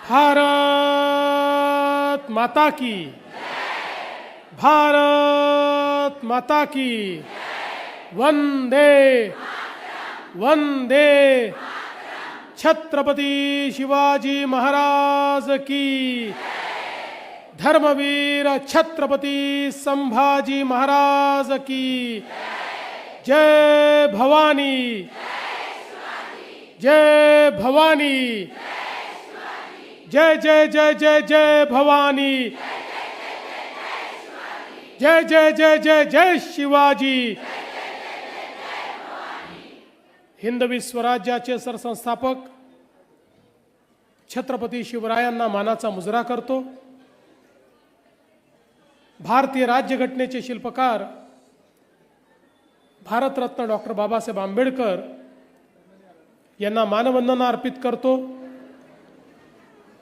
भारत माता की, भारत माता की, वंदे वंदे छत्रपती शिवाजी महाराज की, धर्मवीर छत्रपती संभाजी महाराज की, जय भवानी, जय भवानी, जय जय जय जय जय भवानी, जय जय जय जय जय शिवाजी। हिंदवी स्वराज्याचे सरसंस्थापक छत्रपती शिवरायांना मानाचा मुजरा करतो। भारतीय राज्यघटनेचे शिल्पकार भारतरत्न डॉक्टर बाबासाहेब आंबेडकर यांना मानवंदना अर्पित करतो।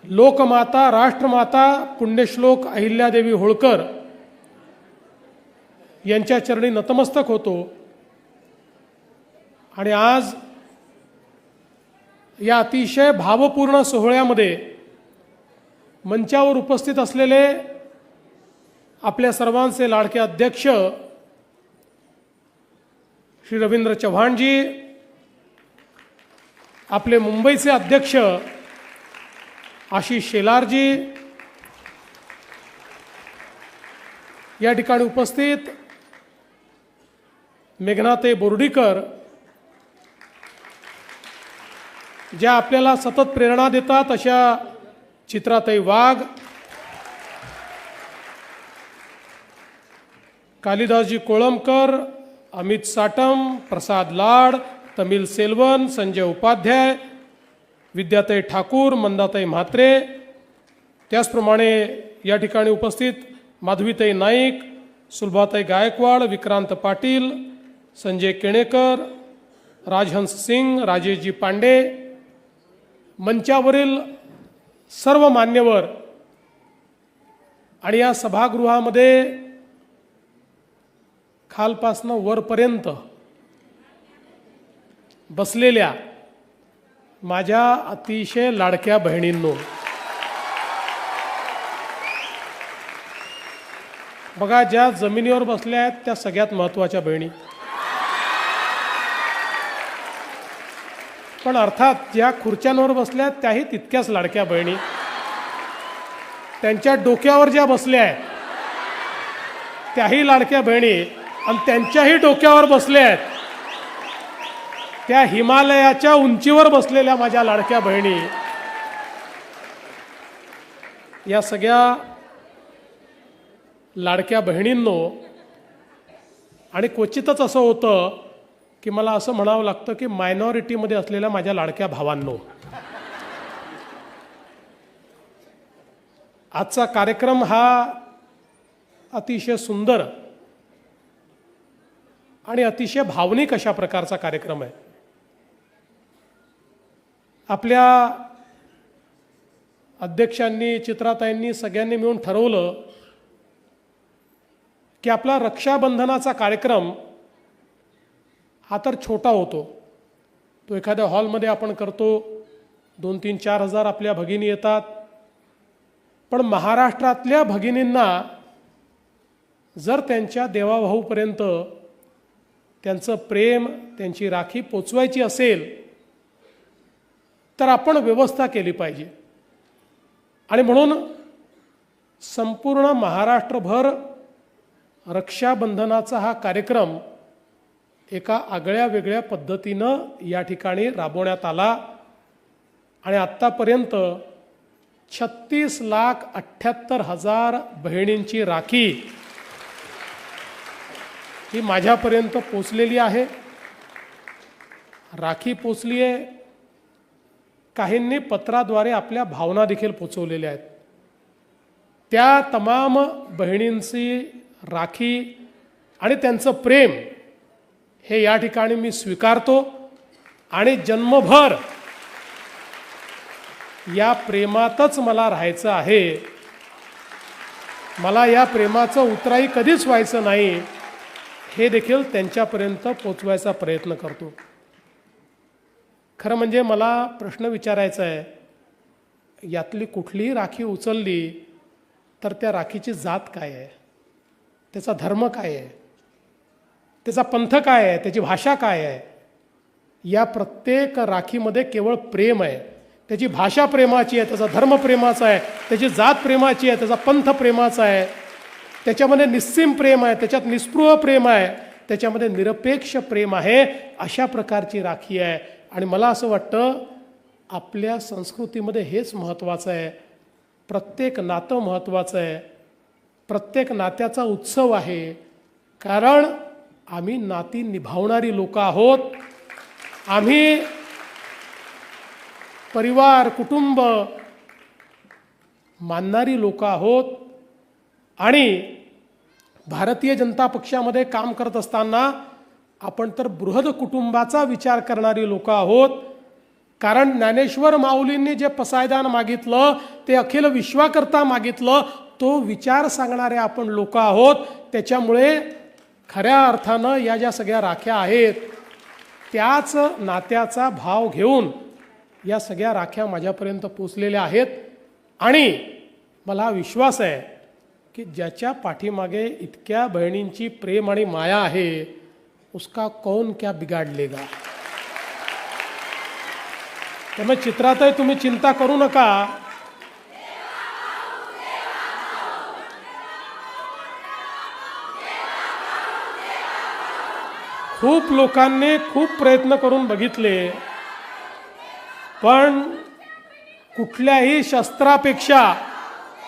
लोकमाता, राष्ट्रमाता, पुण्यश्लोक अहिल्यादेवी होळकर यांच्या चरणी नतमस्तक होतो। आणि आज या अतिशय भावपूर्ण सोहळ्यामध्ये मंचावर उपस्थित असलेले आपल्या सर्वांचे लाडके अध्यक्ष श्री रवींद्र चव्हाणजी, आपले मुंबईचे अध्यक्ष आशिष शेलारजी, या ठिकाणी उपस्थित मेघनाताई बोर्डीकर, ज्या आपल्याला सतत प्रेरणा देतात अशा चित्राताई वाघ, कालिदासजी कोळंबकर, अमित साटम, प्रसाद लाड, तमिल सेल्वन, संजय उपाध्याय, विद्याताई ठाकूर, मंदाताई म्हात्रे, त्याचप्रमाणे या ठिकाणी उपस्थित माधवीताई नाईक, सुलभाताई गायकवाड, विक्रांत पाटील, संजय केणेकर, राजहंस सिंग, राजेशजी पांडे, मंचावरील सर्व मान्यवर आणि या सभागृहामध्ये खालपासनं वरपर्यंत बसलेल्या माझ्या अतिशय लाडक्या बहिणींनो, बघा, ज्या जमिनीवर बसल्या आहेत त्या सगळ्यात महत्त्वाच्या बहिणी, पण अर्थात ज्या खुर्च्यांवर बसल्या आहेत त्याही तितक्याच लाडक्या बहिणी, त्यांच्या डोक्यावर ज्या बसल्या आहेत त्याही लाडक्या बहिणी, आणि त्यांच्याही डोक्यावर बसल्या आहेत त्या हिमालयाच्या उंचीवर बसलेल्या माझ्या लाडक्या बहिणी, या सगळ्या लाडक्या बहिणींनो, आणि क्वचितच असं होतं की मला असं म्हणावं लागतं की मायनॉरिटीमध्ये असलेल्या माझ्या लाडक्या भावांनो, आजचा कार्यक्रम हा अतिशय सुंदर आणि अतिशय भावनिक अशा प्रकारचा कार्यक्रम आहे। आपल्या अध्यक्षांनी, चित्राताईंनी, सगळ्यांनी मिळून ठरवलं की आपला रक्षाबंधनाचा कार्यक्रम हा तर छोटा होतो, तो एखाद्या हॉलमध्ये आपण करतो, 2-3-4 हजार आपल्या भगिनी येतात, पण महाराष्ट्रातल्या भगिनींना जर त्यांच्या देवाभाऊपर्यंत त्यांचं प्रेम, त्यांची राखी पोचवायची असेल तर आपण व्यवस्था केली पाहिजे। आणि म्हणून संपूर्ण महाराष्ट्रभर रक्षाबंधनाचा हा कार्यक्रम एका आगळ्या वेगळ्या पद्धतीनं या ठिकाणी राबवण्यात आला आणि आत्तापर्यंत 36,78,000 बहिणींची राखी ही माझ्यापर्यंत पोचलेली आहे। राखी पोचली आहे, काहींनी पत्राद्वारे आपल्या भावना देखील पोचवलेल्या आहेत। त्या तमाम बहिणींची राखी आणि त्यांचं प्रेम हे या ठिकाणी मी स्वीकारतो आणि जन्मभर या प्रेमातच मला राहायचं आहे। मला या प्रेमाचं उतराई कधीच व्हायचं नाही हे देखील त्यांच्यापर्यंत पोचवायचा प्रयत्न करतो। खरं म्हणजे मला प्रश्न विचारायचा आहे, यातली कुठलीही राखी उचलली तर त्या राखीची जात काय आहे, त्याचा धर्म काय आहे, त्याचा पंथ काय आहे, त्याची भाषा काय आहे, या प्रत्येक राखीमध्ये केवळ प्रेम आहे. त्याची भाषा प्रेमाची आहे, त्याचा धर्म प्रेमाचा आहे, त्याची जात प्रेमाची आहे, त्याचा पंथ प्रेमाचा आहे, त्याच्यामध्ये निस्सीम प्रेम आहे, त्याच्यात निस्पृह प्रेम आहे, त्याच्यामध्ये निरपेक्ष प्रेम आहे. अशा प्रकारची राखी आहे. आणि मला असं वाटतं आपल्या संस्कृतीमध्ये हेच महत्त्वाचं आहे. प्रत्येक नातं महत्त्वाचं आहे, प्रत्येक नात्याचा उत्सव आहे. कारण आम्ही नाती निभावणारी लोक आहोत. आम्ही परिवार कुटुंब मानणारी लोक आहोत. आणि भारतीय जनता पक्षामध्ये काम करत असताना आपण तर बृहद कुटुंबाचा विचार करणारी लोक आहोत. कारण ज्ञानेश्वर माऊलींनी जे पसायदान मागितलं ते अखिल विश्वाकरता मागितलं, तो विचार सांगणारे आपण लोक आहोत. त्याच्यामुळे खऱ्या अर्थानं या ज्या सगळ्या राख्या आहेत त्याच नात्याचा भाव घेऊन या सगळ्या राख्या माझ्यापर्यंत पोचलेल्या आहेत. आणि मला विश्वास आहे की ज्याच्या पाठीमागे इतक्या बहिणींची प्रेम आणि माया आहे उसका कौन क्या बिगाड़ लेगा. त्यामुळे चित्रातही तुम्ही चिंता करू नका. खूप लोकांनी खूप प्रयत्न करून बघितले, पण कुठल्याही शस्त्रापेक्षा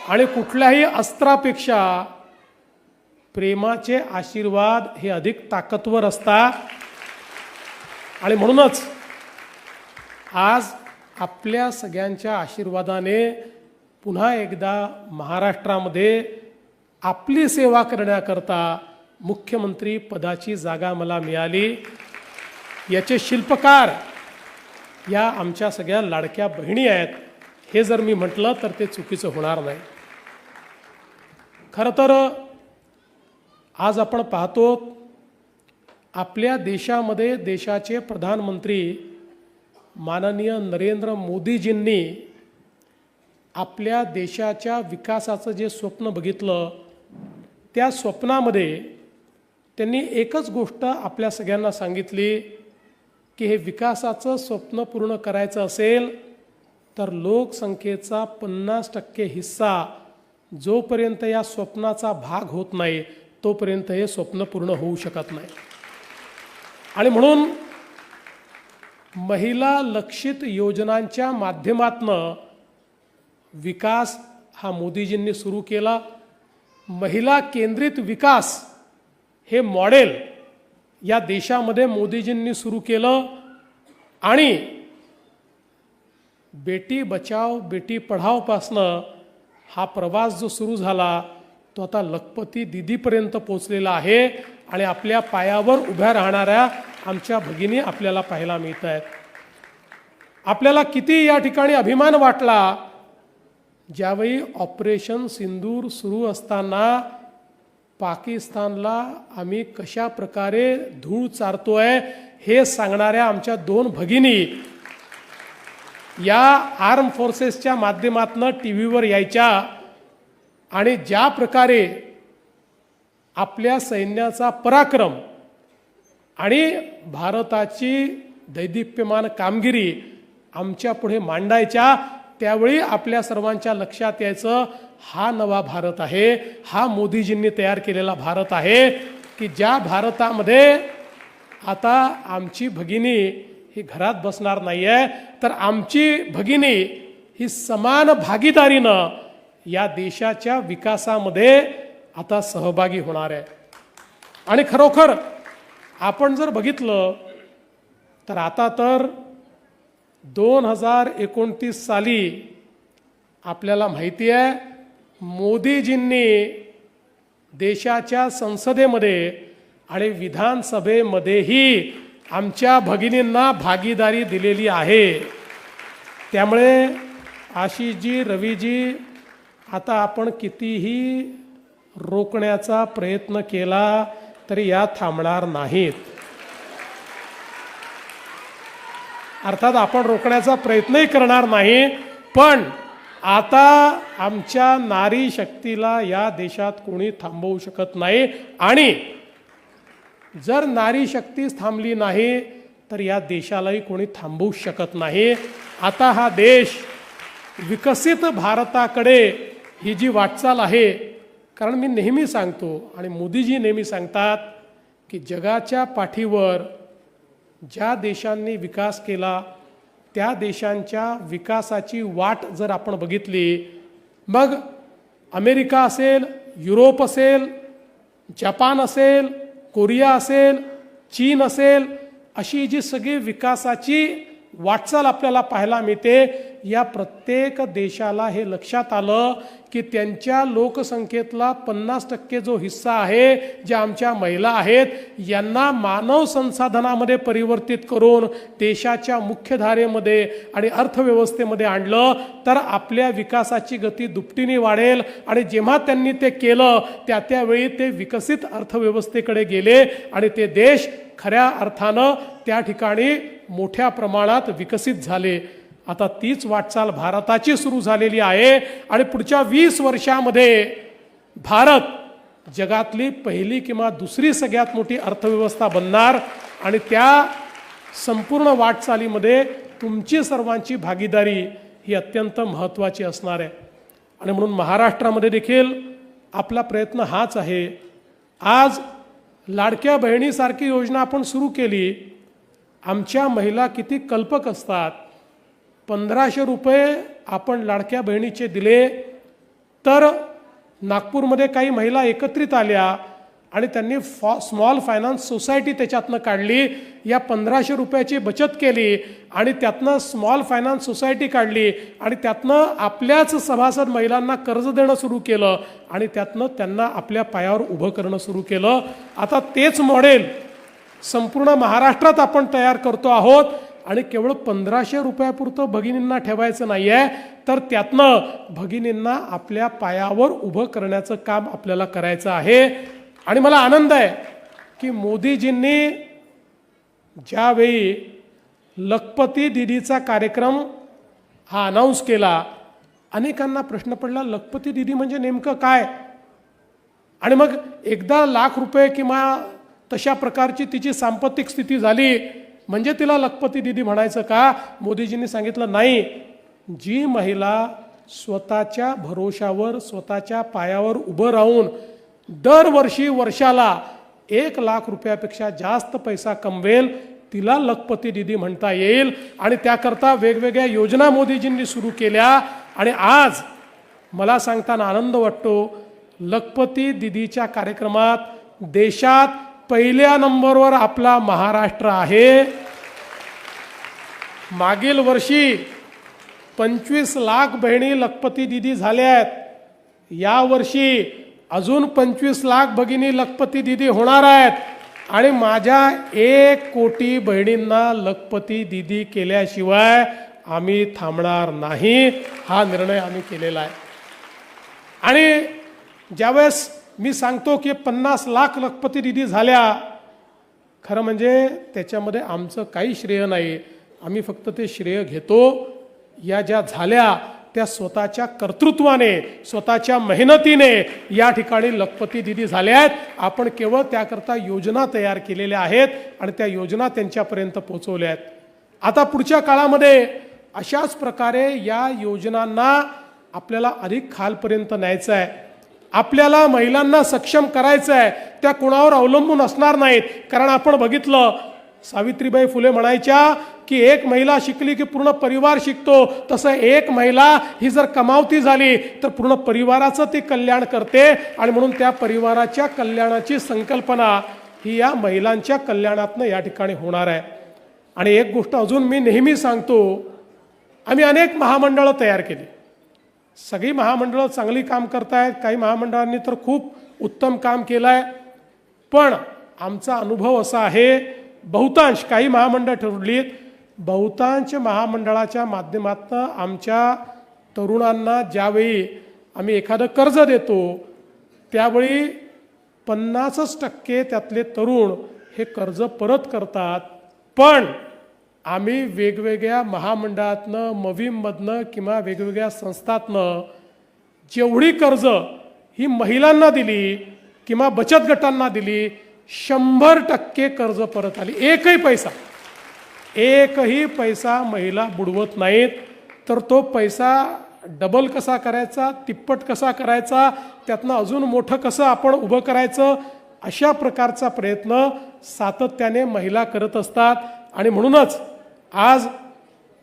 आणि कुठल्याही अस्त्रापेक्षा प्रेमाचे आशीर्वाद हे अधिक ताकदवर असतात. आणि म्हणूनच आज आपल्या सगळ्यांच्या आशीर्वादाने पुन्हा एकदा महाराष्ट्रामध्ये आपली सेवा करण्याकरता मुख्यमंत्री पदाची जागा मला मिळाली. याचे शिल्पकार या आमच्या सगळ्या लाडक्या बहिणी आहेत. हे जर मी म्हटलं तर ते चुकीचं होणार नाही. खरं तर आज आपण पाहतो आपल्या देशामध्ये देशाचे प्रधानमंत्री माननीय नरेंद्र मोदीजींनी आपल्या देशाच्या विकासाचं जे स्वप्न बघितलं त्या स्वप्नामध्ये त्यांनी एकच गोष्ट आपल्या सगळ्यांना सांगितली की हे विकासाचं स्वप्न पूर्ण करायचं असेल तर लोकसंख्येचा 50% हिस्सा जोपर्यंत या स्वप्नाचा भाग होत नाही तोपर्यंत हे स्वप्न पूर्ण होऊ शकत नाही. आणि म्हणून महिला लक्षित योजनांच्या माध्यमातनं विकास हा मोदीजींनी सुरू केला. महिला केंद्रित विकास हे मॉडेल या देशामध्ये मोदीजींनी सुरू केलं. आणि बेटी बचाव बेटी पढावपासनं हा प्रवास जो सुरू झाला तो आता लखपती दीदीपर्यंत पोचलेला आहे. आणि आपल्या पायावर उभ्या राहणाऱ्या आमच्या भगिनी आपल्याला पाहायला मिळत आहेत. आपल्याला किती या ठिकाणी अभिमान वाटला ज्यावेळी ऑपरेशन सिंदूर सुरू असताना पाकिस्तानला आम्ही कशा प्रकारे धूळ चारतोय हे सांगणाऱ्या आमच्या 2 भगिनी या आर्म फोर्सेसच्या माध्यमातून टीव्हीवर यायच्या आणि ज्या प्रकारे आपल्या सैन्याचा पराक्रम आणि भारताची दैदिप्यमान कामगिरी आमच्या पुढे मांडायच्या. त्यावेळी आपल्या सर्वांच्या लक्षात यायचं हा नवा भारत आहे, हा मोदीजींनी तयार केलेला भारत आहे की ज्या भारतामध्ये आता आमची भगिनी ही घरात बसणार नाही आहे तर आमची भगिनी ही समान भागीदारीनं या देशाच्या विकासामध्ये आता सहभागी होणार आहे. आणि खरोखर आपण जर बघितलं तर आता तर 2029 साली आपल्याला माहिती आहे मोदीजींनी देशाच्या संसदेमध्ये आणि विधानसभेमध्येही आमच्या भगिनींना भागीदारी दिलेली आहे. त्यामुळे आशिषजी रवीजी आता आपण कितीही रोखण्याचा प्रयत्न केला तरी या थांबणार नाहीत. अर्थात आपण रोखण्याचा प्रयत्नही करणार नाही, पण आता आमच्या नारी शक्तीला या देशात कोणी थांबवू शकत नाही आणि जर नारी शक्तीच थांबली नाही तर या देशालाही कोणी थांबवू शकत नाही. आता हा देश विकसित भारताकडे ही जी वाटचाल आहे, कारण मी नेहमी सांगतो आणि मोदीजी नेहमी सांगतात की जगाच्या पाठीवर ज्या देशांनी विकास केला त्या देशांच्या विकासाची वाट जर आपण बघितली, मग अमेरिका असेल, युरोप असेल, जपान असेल, कोरिया असेल, चीन असेल, अशी जी सगळी विकासाची वाटचाल आपल्याला पाहायला मिळते, या प्रत्येक देशाला हे लक्षात आलं की त्यांच्या लोकसंख्येतला 50% जो हिस्सा आहे, ज्या आमच्या महिला आहेत, यांना मानव संसाधनामध्ये परिवर्तित करून देशाच्या मुख्यधारेमध्ये आणि अर्थव्यवस्थेमध्ये आणलं तर आपल्या विकासाची गती दुपटीने वाढेल. आणि जेव्हा त्यांनी ते केलं त्यावेळी ते विकसित अर्थव्यवस्थेकडे गेले आणि ते देश खऱ्या अर्थानं त्या ठिकाणी मोठ्या प्रमाणात विकसित झाले. आता तीच वाटचाल भारताची सुरू झालेली आहे आणि पुढच्या 20 वर्षामध्ये भारत जगातली पहिली किंवा दुसरी सगळ्यात मोठी अर्थव्यवस्था बनणार आणि त्या संपूर्ण वाटचालीमध्ये तुमची सर्वांची भागीदारी ही अत्यंत महत्त्वाची असणार आहे. आणि म्हणून महाराष्ट्रामध्ये देखील आपला प्रयत्न हाच आहे. आज लाडक्या बहिणीसारखी योजना आपण सुरू केली. आमच्या महिला किती कल्पक असतात. 1500 रुपये आपण लाडक्या बहिणीचे दिले तर नागपूरमध्ये काही महिला एकत्रित आल्या आणि त्यांनी स्मॉल फायनान्स सोसायटी त्याच्यातनं काढली. या 1500 रुपयाची बचत केली आणि त्यातनं स्मॉल फायनान्स सोसायटी काढली आणि त्यातनं आपल्याच सभासद महिलांना कर्ज देणं सुरू केलं आणि त्यातनं त्यांना आपल्या पायावर उभं करणं सुरू केलं. आता तेच मॉडेल संपूर्ण महाराष्ट्रात आपण तयार करतो आहोत आणि केवळ 1500 रुपयापुरतं भगिनींना ठेवायचं नाही आहे, तर त्यातनं भगिनींना आपल्या पायावर उभं करण्याचं काम आपल्याला करायचं आहे. आणि मला आनंद आहे की मोदीजींनी ज्यावेळी लखपती दीदीचा कार्यक्रम हा अनाऊन्स केला, अनेकांना प्रश्न पडला लखपती दीदी म्हणजे नेमकं काय. आणि मग एकदा ₹1,00,000 किंवा तशा प्रकारची तिची सांपत्तिक स्थिती झाली म्हणजे तिला लखपती दीदी म्हणायचं का. मोदीजींनी सांगितलं नाही, जी महिला स्वतःच्या भरोशावर स्वतःच्या पायावर उभं राहून दरवर्षी वर्षाला ₹1,00,000पेक्षा जास्त पैसा कमवेल तिला लखपती दीदी म्हणता येईल. आणि त्याकरता वेगवेगळ्या योजना मोदीजींनी सुरू केल्या आणि आज मला सांगताना आनंद वाटतो, लखपती दीदीच्या कार्यक्रमात देशात पहिल्या नंबरवर आपला महाराष्ट्र आहे. मागील वर्षी 25 लाख बहिणी लखपती दीदी झाल्या आहेत. यावर्षी अजून 25 लाख भगिनी लखपती दीदी होणार आहेत आणि माझ्या 1 कोटी बहिणींना लखपती दीदी केल्याशिवाय आम्ही थांबणार नाही. हा निर्णय आम्ही केलेला आहे. आणि ज्यावेळेस मी सांगतो की 50 लाख लखपती दीदी झाल्या, खरं म्हणजे त्याच्यामध्ये आमचं काही श्रेय नाही. आम्ही फक्त ते श्रेय घेतो. या ज्या झाल्या त्या स्वतःच्या कर्तृत्वाने स्वतःच्या मेहनतीने या ठिकाणी लखपती दीदी झाल्या आहेत. आपण केवळ त्याकरता योजना तयार केलेल्या आहेत आणि त्या योजना त्यांच्यापर्यंत पोहोचवल्या आहेत. आता पुढच्या काळामध्ये अशाच प्रकारे या योजनांना आपल्याला अधिक खालपर्यंत न्यायचं आहे. आपल्याला महिलांना सक्षम करायचं आहे. त्या कोणावर अवलंबून असणार नाहीत. कारण आपण बघितलं सावित्रीबाई फुले म्हणायच्या की एक महिला शिकली की पूर्ण परिवार शिकतो. तसं एक महिला ही जर कमावती झाली तर पूर्ण परिवाराचं ती कल्याण करते आणि म्हणून त्या परिवाराच्या कल्याणाची संकल्पना ही या महिलांच्या कल्याणातनं या ठिकाणी होणार आहे. आणि एक गोष्ट अजून मी नेहमी सांगतो, आम्ही अनेक महामंडळं तयार केली. सगळी महामंडळं चांगली काम करतायत. काही महामंडळांनी तर खूप उत्तम काम केलं आहे. पण आमचा अनुभव असा आहे, बहुतांश काही महामंडळ ठरवलीत, बहुतांश महामंडळाच्या माध्यमातून आमच्या तरुणांना ज्यावेळी आम्ही एखादं कर्ज देतो त्यावेळी 50% त्यातले तरुण हे कर्ज परत करतात. पण आम्ही वेगवेगळ्या महामंडळातनं, मविममधनं किंवा वेगवेगळ्या संस्थातनं जेवढी कर्ज ही महिलांना दिली किंवा बचत गटांना दिली, 100% कर्ज परत आली. एकही पैसा महिला बुडवत नाहीत. तर तो पैसा डबल कसा करायचा, तिप्पट कसा करायचा, त्यातनं अजून मोठं कसं आपण उभं करायचं, अशा प्रकारचा प्रयत्न सातत्याने महिला करत असतात. आणि म्हणूनच आज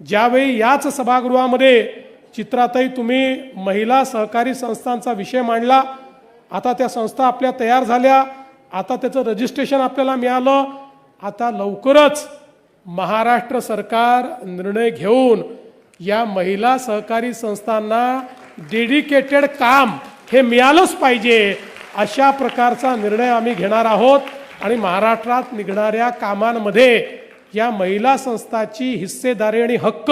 ज्यावेळी याच सभागृहामध्ये चित्राताई तुम्ही महिला सहकारी संस्थांचा विषय मांडला, आता त्या संस्था आपल्या तयार झाल्या, आता त्याचं रजिस्ट्रेशन आपल्याला मिळालं. आता लवकरच महाराष्ट्र सरकार निर्णय घेऊन या महिला सहकारी संस्थांना डेडिकेटेड काम हे मिळालंच पाहिजे, अशा प्रकारचा निर्णय आम्ही घेणार आहोत. आणि महाराष्ट्रात निघणाऱ्या कामांमध्ये या महिला संस्थाची हिस्सेदारी आणि हक्क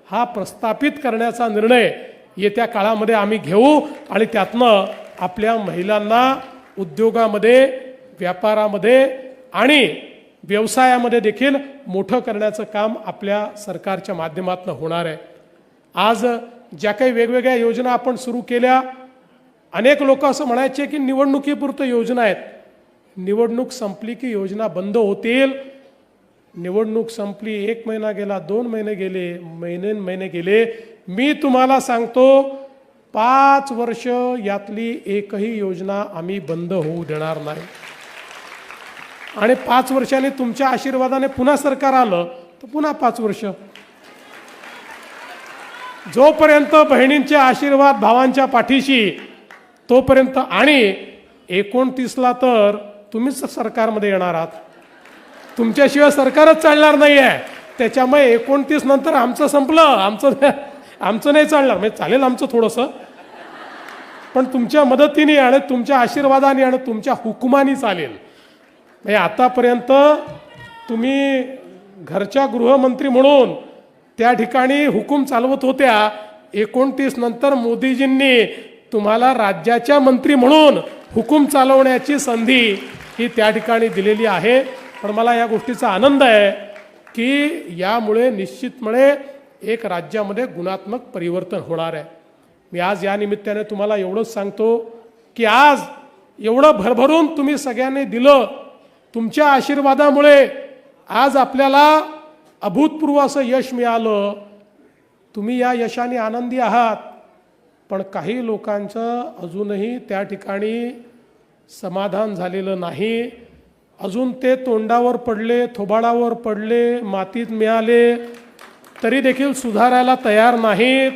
हा प्रस्थापित करण्याचा निर्णय येत्या काळामध्ये आम्ही घेऊ. आणि त्यातनं आपल्या महिलांना उद्योगामध्ये, व्यापारामध्ये आणि व्यवसायामध्ये देखील मोठं करण्याचं काम आपल्या सरकारच्या माध्यमातून होणार आहे. आज ज्या काही वेगवेगळ्या योजना आपण सुरू केल्या, अनेक लोक असं म्हणायचे की निवडणुकीपुरतं योजना आहेत. निवडणूक संपली की योजना बंद होतील. निवडणूक संपली, 1 महिना गेला, 2 महिने गेले, महिने गेले. मी तुम्हाला सांगतो 5 वर्ष यातली एकही योजना आम्ही बंद होऊ देणार नाही. आणि 5 वर्षांनी तुमच्या आशीर्वादाने पुन्हा सरकार आलं तर पुन्हा 5 वर्ष. जोपर्यंत बहिणींचे आशीर्वाद भावांच्या पाठीशी तोपर्यंत. आणि 29ला तर तुम्हीच सरकारमध्ये येणार आहात, तुमच्याशिवाय सरकारच चालणार नाही आहे. त्याच्यामुळे 29 नंतर आमचं संपलं, आमचं नाही चालणार. म्हणजे चालेल आमचं थोडंसं, पण तुमच्या मदतीने आणि तुमच्या आशीर्वादाने आणि तुमच्या हुकुमानी चालेल. म्हणजे आतापर्यंत तुम्ही घरच्या गृहमंत्री म्हणून त्या ठिकाणी हुकूम चालवत होत्या. 29 नंतर मोदीजींनी तुम्हाला राज्याच्या मंत्री म्हणून हुकूम चालवण्याची संधी ही त्या ठिकाणी दिलेली आहे. पण मला या गोष्टीचा आनंद आहे की यामुळे निश्चितपणे एक राज्यामध्ये गुणात्मक परिवर्तन होणार आहे. मी आज या निमित्ताने तुम्हाला एवढंच सांगतो की आज एवढं भरभरून तुम्ही सगळ्यांनी दिलं, तुमच्या आशीर्वादामुळे आज आपल्याला अभूतपूर्व असं यश मिळालं. तुम्ही या यशाने आनंदी आहात. पण काही लोकांचं अजूनही त्या ठिकाणी समाधान झालेलं नाही. अजून ते तोंडावर पडले, थोबाडावर पडले, मातीत मिळाले तरी देखील सुधारायला तयार नाहीत.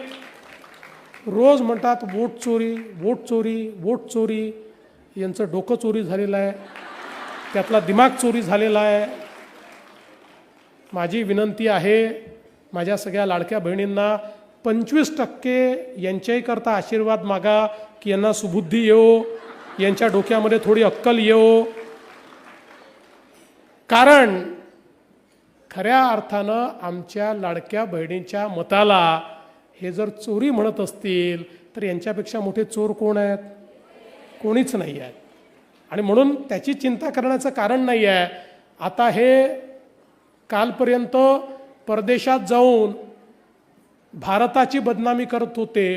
रोज म्हणतात वोट चोरी, वोट चोरी, वोट चोरी. यांचं डोकं चोरी झालेलं आहे, त्यातला दिमाग चोरी झालेला आहे. माझी विनंती आहे माझ्या सगळ्या लाडक्या बहिणींना, 25% यांच्याही करता आशीर्वाद मागा की यांना सुबुद्धी येवो, यांच्या डोक्यामध्ये थोडी अक्कल येवो. कारण खऱ्या अर्थानं आमच्या लाडक्या बहिणींच्या मताला हे जर चोरी म्हणत असतील तर यांच्यापेक्षा मोठे चोर कोण आहेत? कोणीच नाही आहेत. आणि म्हणून त्याची चिंता करण्याचं कारण नाही आहे. आता हे कालपर्यंत परदेशात जाऊन भारताची बदनामी करत होते,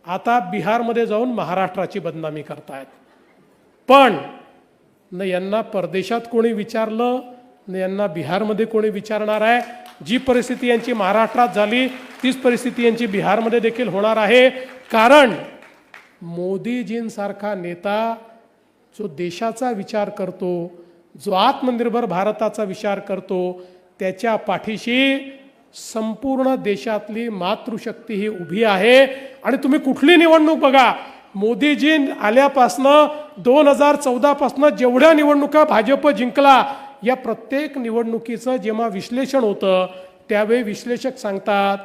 आता बिहारमध्ये जाऊन महाराष्ट्राची बदनामी करतायत. पण न यांना परदेशात कोणी विचारलं, न यांना बिहारमध्ये कोणी विचारणार आहे. जी परिस्थिती यांची महाराष्ट्रात झाली तीच परिस्थिती यांची बिहारमध्ये देखील होणार आहे. कारण मोदीजींसारखा नेता जो देशाचा विचार करतो, जो आत्मनिर्भर भारताचा विचार करतो, त्याच्या पाठीशी संपूर्ण देशातली मातृशक्ती ही उभी आहे. आणि तुम्ही कुठली निवडणूक बघा, मोदीजी आल्यापासनं 2014 पासनं जेवढ्या निवडणुका भाजप जिंकला, या प्रत्येक निवडणुकीचं जेव्हा विश्लेषण होतं त्यावेळी विश्लेषक सांगतात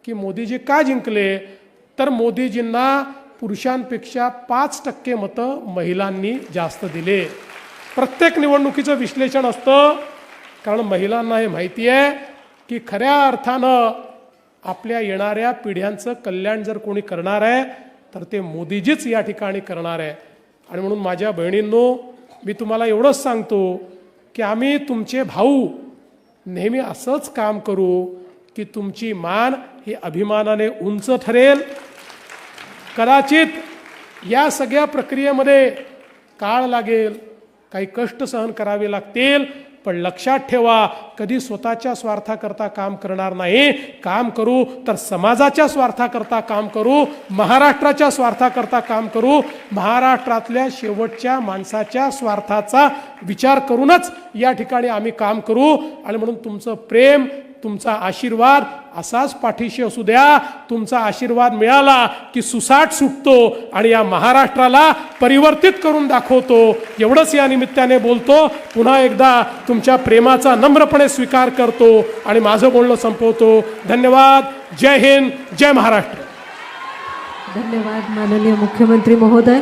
की मोदीजी का जिंकले, तर मोदीजींना पुरुषांपेक्षा 5% मतं महिलांनी जास्त दिले. प्रत्येक निवडणुकीचं विश्लेषण असतं. कारण महिलांना हे माहिती आहे की खऱ्या अर्थानं आपल्या येणाऱ्या पिढ्यांचं कल्याण जर कोणी करणार आहे तर ते मोदीजीच या ठिकाणी करणार आहे. आणि म्हणून माझ्या बहिणींनो, मी तुम्हाला एवढंच सांगतो की आम्ही तुमचे भाऊ नेहमी असंच काम करू की तुमची मान ही अभिमानाने उंच ठरेल. कदाचित या सगळ्या प्रक्रियेमध्ये काळ लागेल, काही कष्ट सहन करावे लागतील, पण लक्षात ठेवा, कधी स्वतःच्या स्वार्थाकरता काम करणार नाही. काम करू तर समाजाच्या स्वार्थाकरता काम करू, महाराष्ट्राच्या स्वार्थाकरता काम करू. महाराष्ट्रातल्या शेवटच्या माणसाच्या स्वार्थाचा विचार करूनच या ठिकाणी आम्ही काम करू. आणि म्हणून तुमचं प्रेम, तुमचा आशीर्वाद असाच पाठीशी असू द्या. तुमचा आशीर्वाद मिळाला की सुसाट सुटतो आणि या महाराष्ट्राला परिवर्तित करून दाखवतो. एवढंच या निमित्ताने बोलतो. पुन्हा एकदा तुमच्या प्रेमाचा नम्रपणे स्वीकार करतो आणि माझं बोलणं संपवतो. धन्यवाद. जय हिंद, जय महाराष्ट्र. धन्यवाद माननीय मुख्यमंत्री महोदय.